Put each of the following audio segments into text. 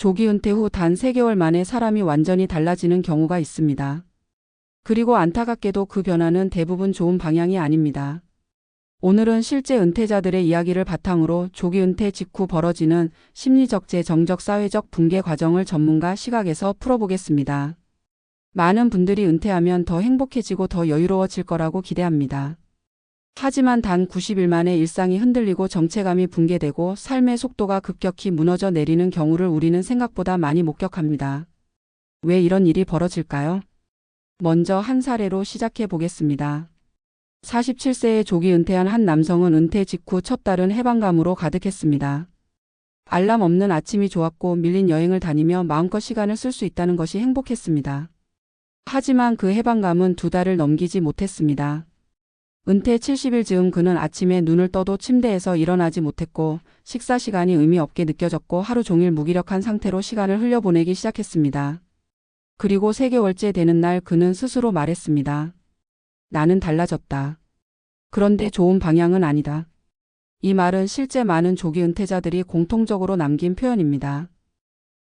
조기 은퇴 후 단 3개월 만에 사람이 완전히 달라지는 경우가 있습니다. 그리고 안타깝게도 그 변화는 대부분 좋은 방향이 아닙니다. 오늘은 실제 은퇴자들의 이야기를 바탕으로 조기 은퇴 직후 벌어지는 심리적 재정적 사회적 붕괴 과정을 전문가 시각에서 풀어보겠습니다. 많은 분들이 은퇴하면 더 행복해지고 더 여유로워질 거라고 기대합니다. 하지만 단 90일 만에 일상이 흔들리고 정체감이 붕괴되고 삶의 속도가 급격히 무너져 내리는 경우를 우리는 생각보다 많이 목격합니다. 왜 이런 일이 벌어질까요? 먼저 한 사례로 시작해 보겠습니다. 47세에 조기 은퇴한 한 남성은 은퇴 직후 첫 달은 해방감으로 가득했습니다. 알람 없는 아침이 좋았고 밀린 여행을 다니며 마음껏 시간을 쓸 수 있다는 것이 행복했습니다. 하지만 그 해방감은 2달을 넘기지 못했습니다. 은퇴 70일 즈음 그는 아침에 눈을 떠도 침대에서 일어나지 못했고 식사 시간이 의미 없게 느껴졌고 하루 종일 무기력한 상태로 시간을 흘려보내기 시작했습니다. 그리고 3개월째 되는 날 그는 스스로 말했습니다. 나는 달라졌다. 그런데 좋은 방향은 아니다. 이 말은 실제 많은 조기 은퇴자들이 공통적으로 남긴 표현입니다.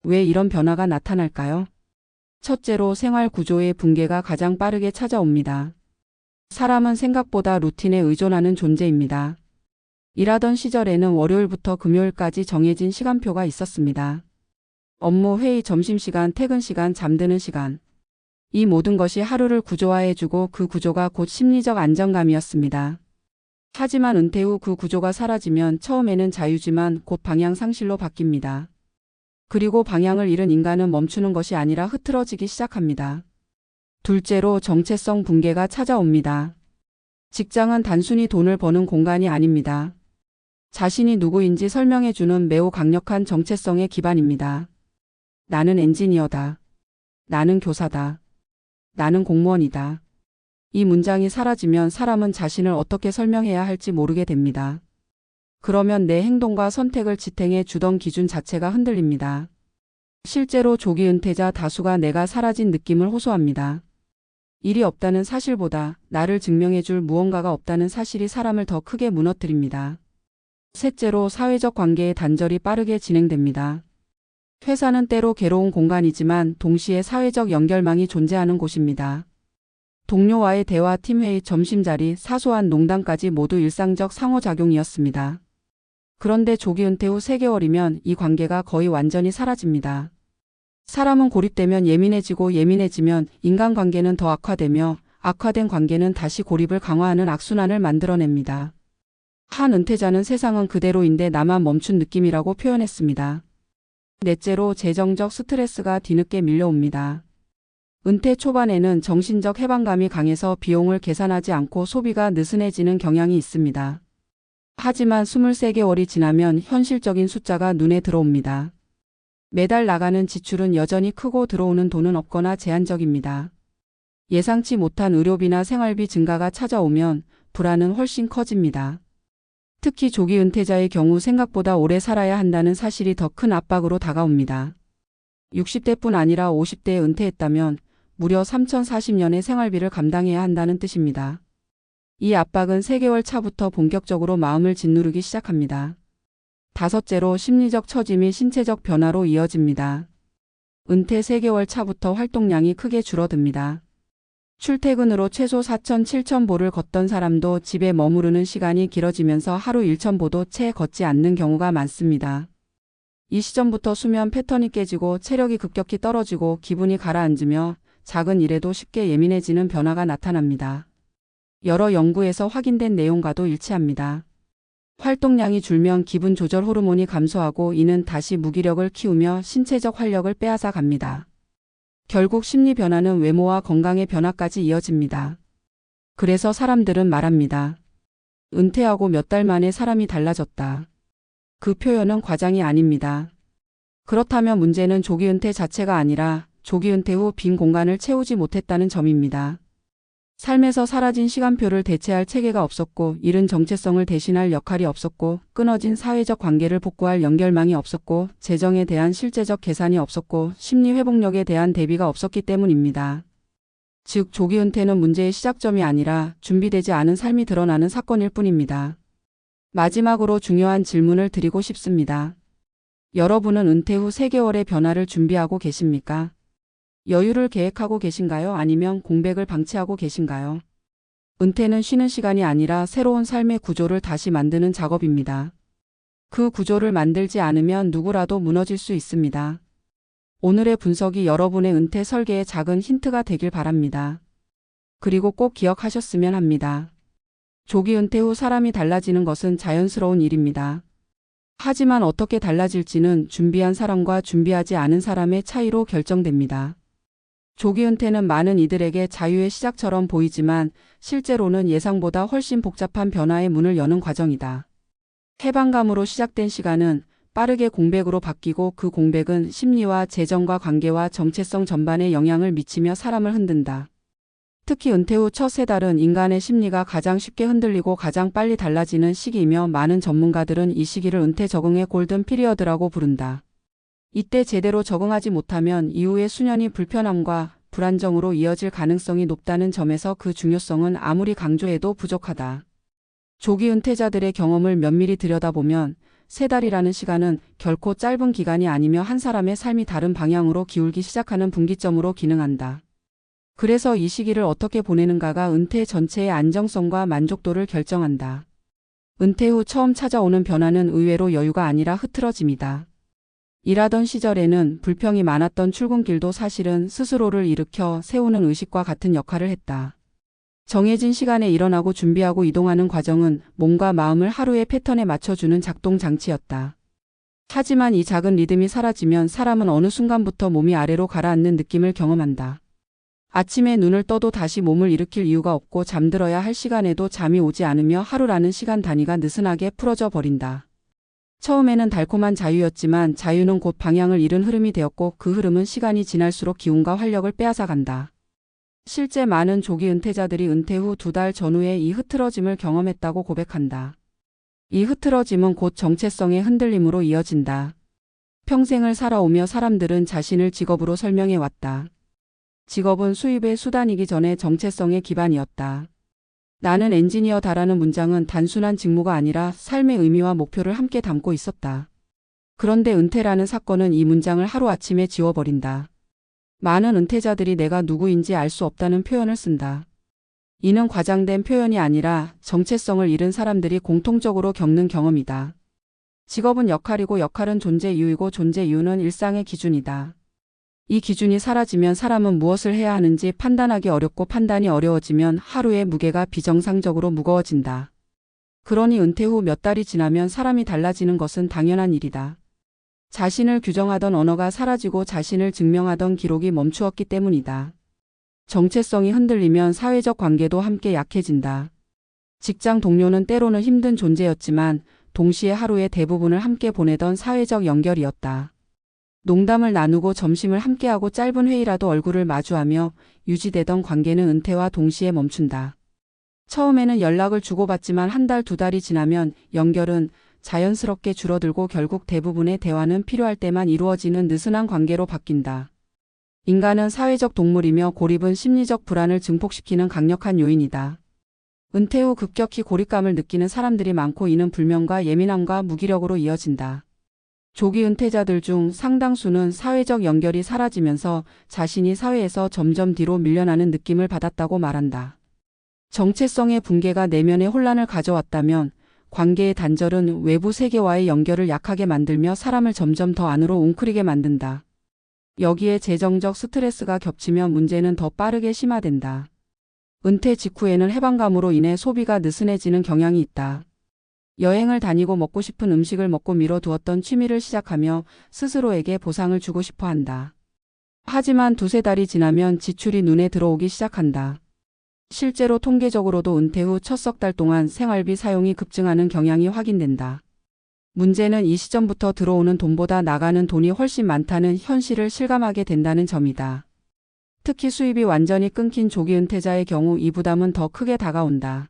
왜 이런 변화가 나타날까요? 첫째로 생활 구조의 붕괴가 가장 빠르게 찾아옵니다. 사람은 생각보다 루틴에 의존하는 존재입니다. 일하던 시절에는 월요일부터 금요일까지 정해진 시간표가 있었습니다. 업무, 회의, 점심시간, 퇴근시간, 잠드는 시간. 이 모든 것이 하루를 구조화해주고 그 구조가 곧 심리적 안정감이었습니다. 하지만 은퇴 후 그 구조가 사라지면 처음에는 자유지만 곧 방향 상실로 바뀝니다. 그리고 방향을 잃은 인간은 멈추는 것이 아니라 흐트러지기 시작합니다. 둘째로 정체성 붕괴가 찾아옵니다. 직장은 단순히 돈을 버는 공간이 아닙니다. 자신이 누구인지 설명해주는 매우 강력한 정체성의 기반입니다. 나는 엔지니어다. 나는 교사다. 나는 공무원이다. 이 문장이 사라지면 사람은 자신을 어떻게 설명해야 할지 모르게 됩니다. 그러면 내 행동과 선택을 지탱해 주던 기준 자체가 흔들립니다. 실제로 조기 은퇴자 다수가 내가 사라진 느낌을 호소합니다. 일이 없다는 사실보다 나를 증명해줄 무언가가 없다는 사실이 사람을 더 크게 무너뜨립니다. 셋째로 사회적 관계의 단절이 빠르게 진행됩니다. 회사는 때로 괴로운 공간이지만 동시에 사회적 연결망이 존재하는 곳입니다. 동료와의 대화, 팀회의, 점심자리, 사소한 농담까지 모두 일상적 상호작용이었습니다. 그런데 조기 은퇴 후 3개월이면 이 관계가 거의 완전히 사라집니다. 사람은 고립되면 예민해지면 인간관계는 더 악화되며 악화된 관계는 다시 고립을 강화하는 악순환을 만들어냅니다. 한 은퇴자는 세상은 그대로인데 나만 멈춘 느낌이라고 표현했습니다. 넷째로 재정적 스트레스가 뒤늦게 밀려옵니다. 은퇴 초반에는 정신적 해방감이 강해서 비용을 계산하지 않고 소비가 느슨해지는 경향이 있습니다. 하지만 23개월이 지나면 현실적인 숫자가 눈에 들어옵니다. 매달 나가는 지출은 여전히 크고 들어오는 돈은 없거나 제한적입니다. 예상치 못한 의료비나 생활비 증가가 찾아오면 불안은 훨씬 커집니다. 특히 조기 은퇴자의 경우 생각보다 오래 살아야 한다는 사실이 더 큰 압박으로 다가옵니다. 60대뿐 아니라 50대에 은퇴했다면 무려 3040년의 생활비를 감당해야 한다는 뜻입니다. 이 압박은 3개월 차부터 본격적으로 마음을 짓누르기 시작합니다. 다섯째로 심리적 처지 및 신체적 변화로 이어집니다. 은퇴 3개월 차부터 활동량이 크게 줄어듭니다. 출퇴근으로 최소 4000-7000보를 걷던 사람도 집에 머무르는 시간이 길어지면서 하루 1000보도 채 걷지 않는 경우가 많습니다. 이 시점부터 수면 패턴이 깨지고 체력이 급격히 떨어지고 기분이 가라앉으며 작은 일에도 쉽게 예민해지는 변화가 나타납니다. 여러 연구에서 확인된 내용과도 일치합니다. 활동량이 줄면 기분 조절 호르몬이 감소하고 이는 다시 무기력을 키우며 신체적 활력을 빼앗아 갑니다. 결국 심리 변화는 외모와 건강의 변화까지 이어집니다. 그래서 사람들은 말합니다. 은퇴하고 몇 달 만에 사람이 달라졌다. 그 표현은 과장이 아닙니다. 그렇다면 문제는 조기 은퇴 자체가 아니라 조기 은퇴 후 빈 공간을 채우지 못했다는 점입니다. 삶에서 사라진 시간표를 대체할 체계가 없었고 잃은 정체성을 대신할 역할이 없었고 끊어진 사회적 관계를 복구할 연결망이 없었고 재정에 대한 실제적 계산이 없었고 심리 회복력에 대한 대비가 없었기 때문입니다. 즉 조기 은퇴는 문제의 시작점이 아니라 준비되지 않은 삶이 드러나는 사건일 뿐입니다. 마지막으로 중요한 질문을 드리고 싶습니다. 여러분은 은퇴 후 3개월의 변화를 준비하고 계십니까? 여유를 계획하고 계신가요? 아니면 공백을 방치하고 계신가요? 은퇴는 쉬는 시간이 아니라 새로운 삶의 구조를 다시 만드는 작업입니다. 그 구조를 만들지 않으면 누구라도 무너질 수 있습니다. 오늘의 분석이 여러분의 은퇴 설계에 작은 힌트가 되길 바랍니다. 그리고 꼭 기억하셨으면 합니다. 조기 은퇴 후 사람이 달라지는 것은 자연스러운 일입니다. 하지만 어떻게 달라질지는 준비한 사람과 준비하지 않은 사람의 차이로 결정됩니다. 조기 은퇴는 많은 이들에게 자유의 시작처럼 보이지만 실제로는 예상보다 훨씬 복잡한 변화의 문을 여는 과정이다. 해방감으로 시작된 시간은 빠르게 공백으로 바뀌고 그 공백은 심리와 재정과 관계와 정체성 전반에 영향을 미치며 사람을 흔든다. 특히 은퇴 후 첫 3달은 인간의 심리가 가장 쉽게 흔들리고 가장 빨리 달라지는 시기이며 많은 전문가들은 이 시기를 은퇴 적응의 골든 피리어드라고 부른다. 이때 제대로 적응하지 못하면 이후의 수년이 불편함과 불안정으로 이어질 가능성이 높다는 점에서 그 중요성은 아무리 강조해도 부족하다. 조기 은퇴자들의 경험을 면밀히 들여다보면 3달이라는 시간은 결코 짧은 기간이 아니며 한 사람의 삶이 다른 방향으로 기울기 시작하는 분기점으로 기능한다. 그래서 이 시기를 어떻게 보내는가가 은퇴 전체의 안정성과 만족도를 결정한다. 은퇴 후 처음 찾아오는 변화는 의외로 여유가 아니라 흐트러짐이다. 일하던 시절에는 불평이 많았던 출근길도 사실은 스스로를 일으켜 세우는 의식과 같은 역할을 했다. 정해진 시간에 일어나고 준비하고 이동하는 과정은 몸과 마음을 하루의 패턴에 맞춰주는 작동 장치였다. 하지만 이 작은 리듬이 사라지면 사람은 어느 순간부터 몸이 아래로 가라앉는 느낌을 경험한다. 아침에 눈을 떠도 다시 몸을 일으킬 이유가 없고 잠들어야 할 시간에도 잠이 오지 않으며 하루라는 시간 단위가 느슨하게 풀어져 버린다. 처음에는 달콤한 자유였지만 자유는 곧 방향을 잃은 흐름이 되었고 그 흐름은 시간이 지날수록 기운과 활력을 빼앗아 간다. 실제 많은 조기 은퇴자들이 은퇴 후 2달 전후에 이 흐트러짐을 경험했다고 고백한다. 이 흐트러짐은 곧 정체성의 흔들림으로 이어진다. 평생을 살아오며 사람들은 자신을 직업으로 설명해 왔다. 직업은 수입의 수단이기 전에 정체성의 기반이었다. 나는 엔지니어다라는 문장은 단순한 직무가 아니라 삶의 의미와 목표를 함께 담고 있었다. 그런데 은퇴라는 사건은 이 문장을 하루아침에 지워버린다. 많은 은퇴자들이 내가 누구인지 알 수 없다는 표현을 쓴다. 이는 과장된 표현이 아니라 정체성을 잃은 사람들이 공통적으로 겪는 경험이다. 직업은 역할이고 역할은 존재 이유이고 존재 이유는 일상의 기준이다. 이 기준이 사라지면 사람은 무엇을 해야 하는지 판단하기 어렵고 판단이 어려워지면 하루의 무게가 비정상적으로 무거워진다. 그러니 은퇴 후 몇 달이 지나면 사람이 달라지는 것은 당연한 일이다. 자신을 규정하던 언어가 사라지고 자신을 증명하던 기록이 멈추었기 때문이다. 정체성이 흔들리면 사회적 관계도 함께 약해진다. 직장 동료는 때로는 힘든 존재였지만 동시에 하루의 대부분을 함께 보내던 사회적 연결이었다. 농담을 나누고 점심을 함께하고 짧은 회의라도 얼굴을 마주하며 유지되던 관계는 은퇴와 동시에 멈춘다. 처음에는 연락을 주고받지만 1달, 2달이 지나면 연결은 자연스럽게 줄어들고 결국 대부분의 대화는 필요할 때만 이루어지는 느슨한 관계로 바뀐다. 인간은 사회적 동물이며 고립은 심리적 불안을 증폭시키는 강력한 요인이다. 은퇴 후 급격히 고립감을 느끼는 사람들이 많고 이는 불면과 예민함과 무기력으로 이어진다. 조기 은퇴자들 중 상당수는 사회적 연결이 사라지면서 자신이 사회에서 점점 뒤로 밀려나는 느낌을 받았다고 말한다. 정체성의 붕괴가 내면의 혼란을 가져왔다면 관계의 단절은 외부 세계와의 연결을 약하게 만들며 사람을 점점 더 안으로 웅크리게 만든다. 여기에 재정적 스트레스가 겹치면 문제는 더 빠르게 심화된다. 은퇴 직후에는 해방감으로 인해 소비가 느슨해지는 경향이 있다. 여행을 다니고 먹고 싶은 음식을 먹고 미뤄두었던 취미를 시작하며 스스로에게 보상을 주고 싶어 한다. 하지만 2~3달이 지나면 지출이 눈에 들어오기 시작한다. 실제로 통계적으로도 은퇴 후 첫 3달 동안 생활비 사용이 급증하는 경향이 확인된다. 문제는 이 시점부터 들어오는 돈보다 나가는 돈이 훨씬 많다는 현실을 실감하게 된다는 점이다. 특히 수입이 완전히 끊긴 조기 은퇴자의 경우 이 부담은 더 크게 다가온다.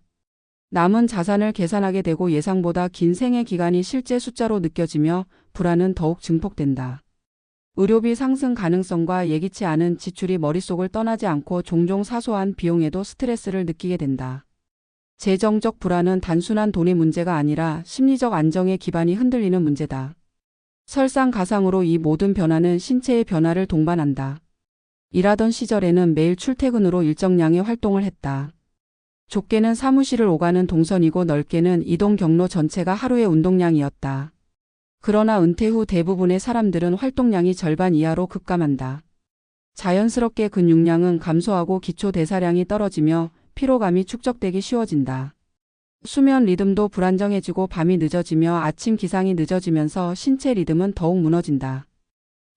남은 자산을 계산하게 되고 예상보다 긴 생애 기간이 실제 숫자로 느껴지며 불안은 더욱 증폭된다. 의료비 상승 가능성과 예기치 않은 지출이 머릿속을 떠나지 않고 종종 사소한 비용에도 스트레스를 느끼게 된다. 재정적 불안은 단순한 돈의 문제가 아니라 심리적 안정의 기반이 흔들리는 문제다. 설상가상으로 이 모든 변화는 신체의 변화를 동반한다. 일하던 시절에는 매일 출퇴근으로 일정량의 활동을 했다. 좁게는 사무실을 오가는 동선이고 넓게는 이동 경로 전체가 하루의 운동량이었다. 그러나 은퇴 후 대부분의 사람들은 활동량이 절반 이하로 급감한다. 자연스럽게 근육량은 감소하고 기초 대사량이 떨어지며 피로감이 축적되기 쉬워진다. 수면 리듬도 불안정해지고 밤이 늦어지며 아침 기상이 늦어지면서 신체 리듬은 더욱 무너진다.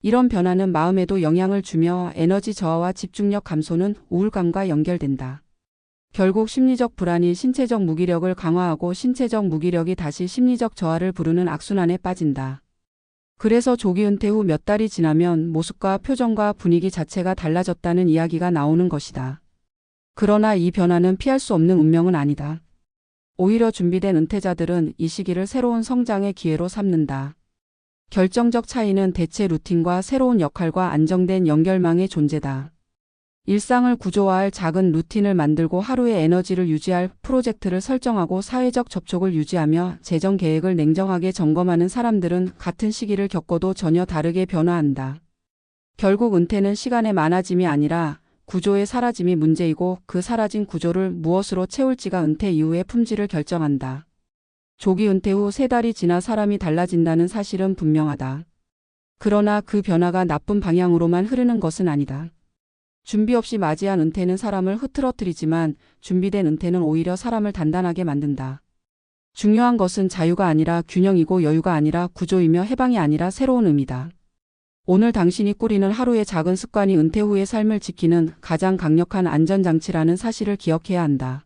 이런 변화는 마음에도 영향을 주며 에너지 저하와 집중력 감소는 우울감과 연결된다. 결국 심리적 불안이 신체적 무기력을 강화하고 신체적 무기력이 다시 심리적 저하를 부르는 악순환에 빠진다. 그래서 조기 은퇴 후 몇 달이 지나면 모습과 표정과 분위기 자체가 달라졌다는 이야기가 나오는 것이다. 그러나 이 변화는 피할 수 없는 운명은 아니다. 오히려 준비된 은퇴자들은 이 시기를 새로운 성장의 기회로 삼는다. 결정적 차이는 대체 루틴과 새로운 역할과 안정된 연결망의 존재다. 일상을 구조화할 작은 루틴을 만들고 하루의 에너지를 유지할 프로젝트를 설정하고 사회적 접촉을 유지하며 재정 계획을 냉정하게 점검하는 사람들은 같은 시기를 겪어도 전혀 다르게 변화한다. 결국 은퇴는 시간의 많아짐이 아니라 구조의 사라짐이 문제이고 그 사라진 구조를 무엇으로 채울지가 은퇴 이후의 품질을 결정한다. 조기 은퇴 후 3달이 지나 사람이 달라진다는 사실은 분명하다. 그러나 그 변화가 나쁜 방향으로만 흐르는 것은 아니다. 준비 없이 맞이한 은퇴는 사람을 흐트러뜨리지만 준비된 은퇴는 오히려 사람을 단단하게 만든다. 중요한 것은 자유가 아니라 균형이고 여유가 아니라 구조이며 해방이 아니라 새로운 의미다. 오늘 당신이 꾸리는 하루의 작은 습관이 은퇴 후의 삶을 지키는 가장 강력한 안전장치라는 사실을 기억해야 한다.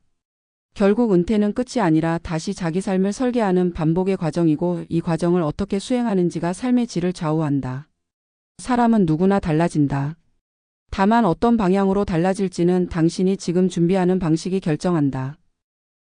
결국 은퇴는 끝이 아니라 다시 자기 삶을 설계하는 반복의 과정이고 이 과정을 어떻게 수행하는지가 삶의 질을 좌우한다. 사람은 누구나 달라진다. 다만 어떤 방향으로 달라질지는 당신이 지금 준비하는 방식이 결정한다.